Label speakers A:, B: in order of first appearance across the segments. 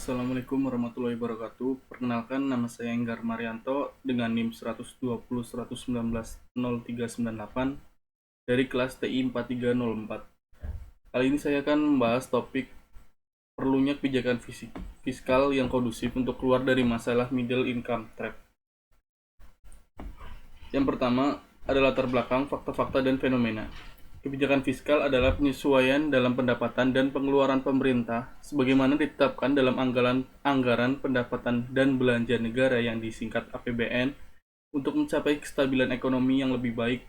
A: Assalamualaikum warahmatullahi wabarakatuh. Perkenalkan, nama saya Enggar Marianto dengan NIM 120.119.0398 dari kelas TI 4304. Kali ini saya akan membahas topik perlunya kebijakan fiskal yang kondusif untuk keluar dari masalah middle income trap. Yang pertama adalah latar belakang, fakta-fakta, dan fenomena. Kebijakan fiskal adalah penyesuaian dalam pendapatan dan pengeluaran pemerintah sebagaimana ditetapkan dalam anggaran pendapatan dan belanja negara yang disingkat APBN untuk mencapai kestabilan ekonomi yang lebih baik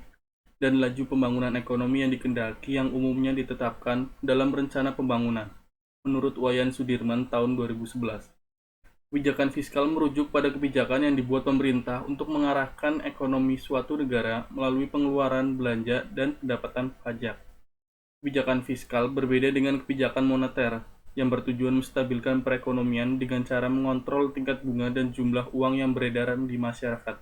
A: dan laju pembangunan ekonomi yang dikendaki yang umumnya ditetapkan dalam rencana pembangunan menurut Wayan Sudirman tahun 2011. Kebijakan fiskal merujuk pada kebijakan yang dibuat pemerintah untuk mengarahkan ekonomi suatu negara melalui pengeluaran belanja dan pendapatan pajak. Kebijakan fiskal berbeda dengan kebijakan moneter yang bertujuan menstabilkan perekonomian dengan cara mengontrol tingkat bunga dan jumlah uang yang beredar di masyarakat.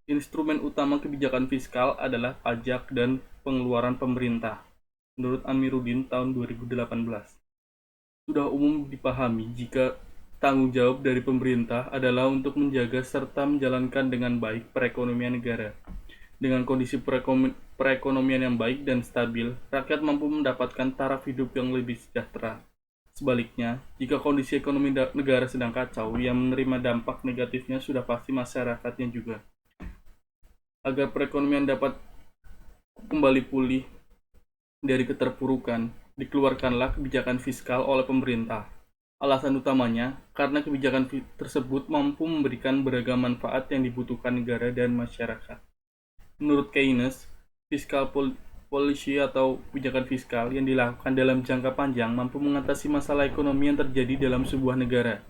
A: Instrumen utama kebijakan fiskal adalah pajak dan pengeluaran pemerintah, menurut Amiruddin tahun 2018. Sudah umum dipahami jika tanggung jawab dari pemerintah adalah untuk menjaga serta menjalankan dengan baik perekonomian negara. Dengan kondisi perekonomian yang baik dan stabil, rakyat mampu mendapatkan taraf hidup yang lebih sejahtera. Sebaliknya, jika kondisi ekonomi negara sedang kacau, yang menerima dampak negatifnya sudah pasti masyarakatnya juga. Agar perekonomian dapat kembali pulih dari keterpurukan, dikeluarkanlah kebijakan fiskal oleh pemerintah. Alasan utamanya, karena kebijakan tersebut mampu memberikan beragam manfaat yang dibutuhkan negara dan masyarakat. Menurut Keynes, fiskal policy atau kebijakan fiskal yang dilakukan dalam jangka panjang mampu mengatasi masalah ekonomi yang terjadi dalam sebuah negara,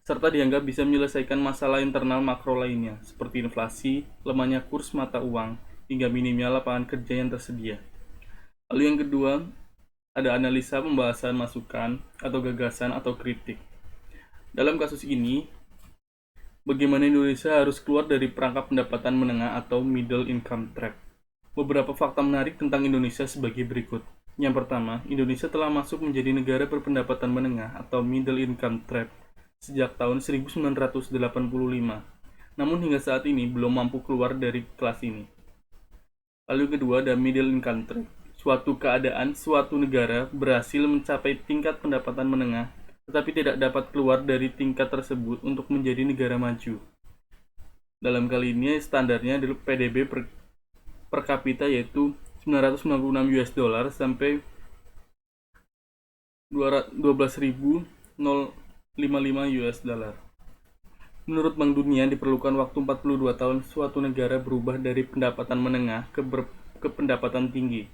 A: serta dianggap bisa menyelesaikan masalah internal makro lainnya, seperti inflasi, lemahnya kurs mata uang, hingga minimnya lapangan kerja yang tersedia. Lalu yang kedua, ada analisa pembahasan masukan atau gagasan atau kritik. Dalam kasus ini, bagaimana Indonesia harus keluar dari perangkap pendapatan menengah atau middle income trap. Beberapa fakta menarik tentang Indonesia sebagai berikut. Yang pertama, Indonesia telah masuk menjadi negara berpendapatan menengah atau middle income trap sejak tahun 1985. Namun hingga saat ini belum mampu keluar dari kelas ini. Lalu yang kedua, ada middle income trap. Suatu keadaan suatu negara berhasil mencapai tingkat pendapatan menengah, tetapi tidak dapat keluar dari tingkat tersebut untuk menjadi negara maju. Dalam kali ini standarnya adalah PDB per kapita yaitu 996 US dollar sampai 12.055 US dollar. Menurut Bank Dunia, diperlukan waktu 42 tahun suatu negara berubah dari pendapatan menengah ke pendapatan tinggi.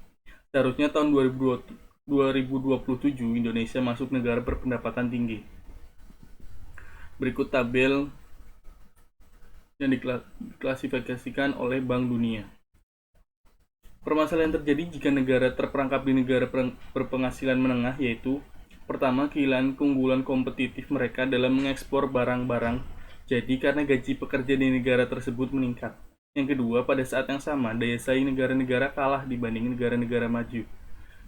A: Seharusnya tahun 2027 Indonesia masuk negara berpendapatan tinggi. Berikut tabel yang diklasifikasikan oleh Bank Dunia. Permasalahan yang terjadi jika negara terperangkap di negara berpenghasilan menengah yaitu: pertama, kehilangan keunggulan kompetitif mereka dalam mengekspor barang-barang jadi karena gaji pekerja di negara tersebut meningkat. Yang kedua, pada saat yang sama, daya saing negara-negara kalah dibanding negara-negara maju.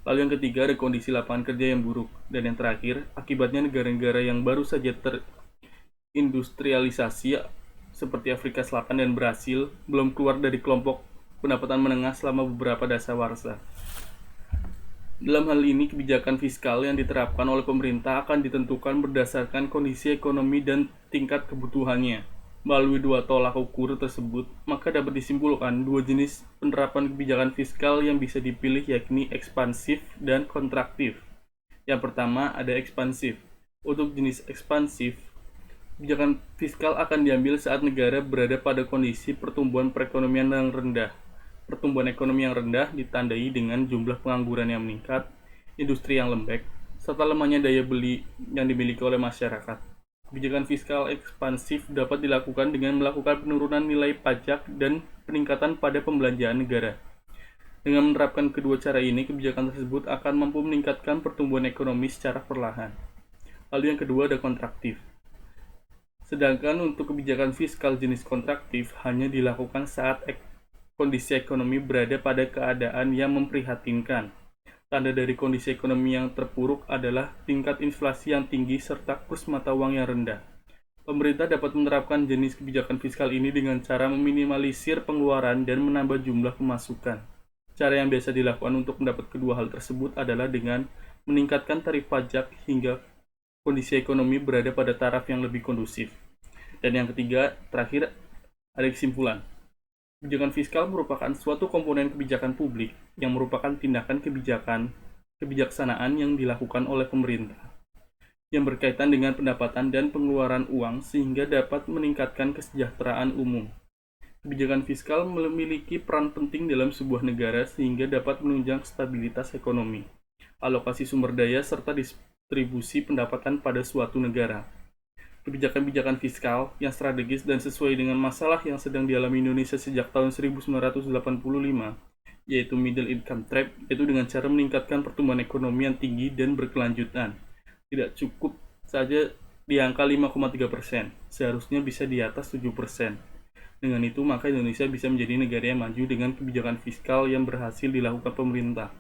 A: Lalu yang ketiga, ada kondisi lapangan kerja yang buruk. Dan yang terakhir, akibatnya negara-negara yang baru saja terindustrialisasi seperti Afrika Selatan dan Brasil belum keluar dari kelompok pendapatan menengah selama beberapa dasawarsa. Dalam hal ini, kebijakan fiskal yang diterapkan oleh pemerintah akan ditentukan berdasarkan kondisi ekonomi dan tingkat kebutuhannya. Melalui dua tolak ukur tersebut, maka dapat disimpulkan dua jenis penerapan kebijakan fiskal yang bisa dipilih, yakni ekspansif dan kontraktif. Yang pertama, ada ekspansif. Untuk jenis ekspansif, kebijakan fiskal akan diambil saat negara berada pada kondisi pertumbuhan perekonomian yang rendah. Pertumbuhan ekonomi yang rendah ditandai dengan jumlah pengangguran yang meningkat, industri yang lembek, serta lemahnya daya beli yang dimiliki oleh masyarakat. Kebijakan fiskal ekspansif dapat dilakukan dengan melakukan penurunan nilai pajak dan peningkatan pada pembelanjaan negara. Dengan menerapkan kedua cara ini, kebijakan tersebut akan mampu meningkatkan pertumbuhan ekonomi secara perlahan. Lalu yang kedua ada kontraktif. Sedangkan untuk kebijakan fiskal jenis kontraktif hanya dilakukan saat kondisi ekonomi berada pada keadaan yang memprihatinkan. Tanda dari kondisi ekonomi yang terpuruk adalah tingkat inflasi yang tinggi serta kurs mata uang yang rendah. Pemerintah dapat menerapkan jenis kebijakan fiskal ini dengan cara meminimalisir pengeluaran dan menambah jumlah pemasukan. Cara yang biasa dilakukan untuk mendapat kedua hal tersebut adalah dengan meningkatkan tarif pajak hingga kondisi ekonomi berada pada taraf yang lebih kondusif. Dan yang ketiga, terakhir, ada kesimpulan. Kebijakan fiskal merupakan suatu komponen kebijakan publik yang merupakan tindakan kebijaksanaan yang dilakukan oleh pemerintah yang berkaitan dengan pendapatan dan pengeluaran uang sehingga dapat meningkatkan kesejahteraan umum. Kebijakan fiskal memiliki peran penting dalam sebuah negara sehingga dapat menunjang stabilitas ekonomi, alokasi sumber daya, serta distribusi pendapatan pada suatu negara. Kebijakan-kebijakan fiskal yang strategis dan sesuai dengan masalah yang sedang dialami Indonesia sejak tahun 1985, yaitu middle income trap, yaitu dengan cara meningkatkan pertumbuhan ekonomi yang tinggi dan berkelanjutan. Tidak cukup saja di angka 5,3%, seharusnya bisa di atas 7%. Dengan itu, maka Indonesia bisa menjadi negara yang maju dengan kebijakan fiskal yang berhasil dilakukan pemerintah.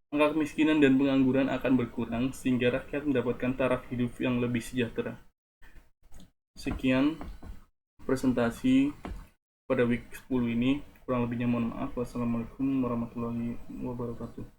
A: Angka kemiskinan dan pengangguran akan berkurang sehingga rakyat mendapatkan taraf hidup yang lebih sejahtera. Sekian presentasi pada week 10 ini. Kurang lebihnya mohon maaf. Wassalamualaikum warahmatullahi wabarakatuh.